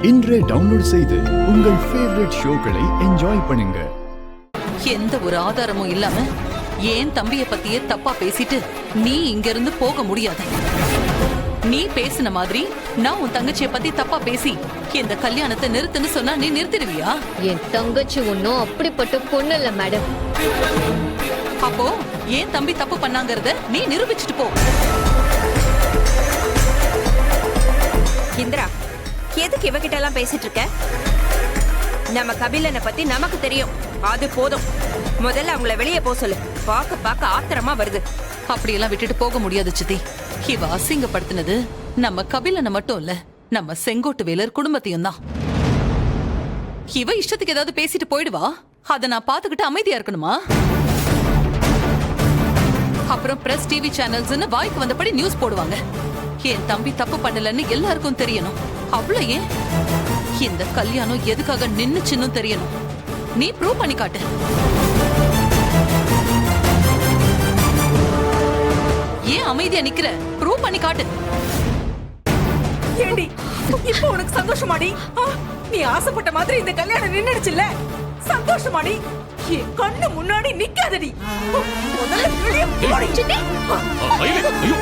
இன்றே டவுன்லோட் செய்து உங்கள் ஃபேவரட் ஷோக்களை என்ஜாய் பண்ணுங்க. எந்த ஒரு ஆதாரமும் இல்லாம ஏன் தம்பிய பத்தியே தப்பா பேசிட்டு நீ இங்க இருந்து போக முடியாது. நீ பேசின மாதிரி நான் உன் தங்கச்சிய பத்தி தப்பா பேசி இந்த கல்யாணத்தை நிறுத்துன்னு சொன்னா நீ நிறுத்திடுவியா? என் தங்கச்சி ஒன்னும் அப்படிப்பட்ட பொண்ணு இல்ல மேடம். அப்போ ஏன் தம்பி தப்பு பண்ணாங்கறத நீ நிரூபிச்சுட்டு போ. இந்திரா, எதுக்கு இவகிட்ட எல்லாம் பேசிட்டு இருக்க? நம்ம கபிலனை பத்தி நமக்கு தெரியும், அது போதும். முதல்ல அவங்கள வெளியே போக சொல்லு. பாக்க ஆத்திரமா வருது. அப்படியெல்லாம் விட்டுட்டு போக முடியாது சித்தி. இவ அசிங்கப்படுத்தினது நம்ம கபிலனை மட்டும் இல்ல, நம்ம செங்கோட்டு வேலர் குடும்பத்தையும் தான். இவ இஷ்டத்துக்கு ஏதாவது பேசிட்டு போயிடுவா, அத நான் பாத்துக்கிட்டு அமைதியா இருக்கணுமா? அப்புறம் பிரஸ் டிவி சேனல்ஸ்னு வாய்க்கு வந்தபடி நியூஸ் போடுவாங்க. என் தம்பி தப்பு பண்ணலன்னு எல்லாருக்கும் தெரியணும். அவ்வளவு ஏன் இந்த கல்யாணம் எதுக்காக நின்னுச்சுன்னு தெரியணும். நீ ப்ரூவ் பண்ணி காட்டு. ஏன் அமைதியா நிக்கிற? ப்ரூவ் பண்ணி காட்டு. ஏண்டி, இப்போ உனக்கு சந்தோஷமாடி? நீ ஆசைப்பட்ட மாதிரி இந்த கல்யாணம் நின்னுடுச்சுல்ல, சந்தோஷமாடி? என் கண்ணு முன்னாடி நிக்காதடி. முதல்ல வெளியே போடி. ஐயோ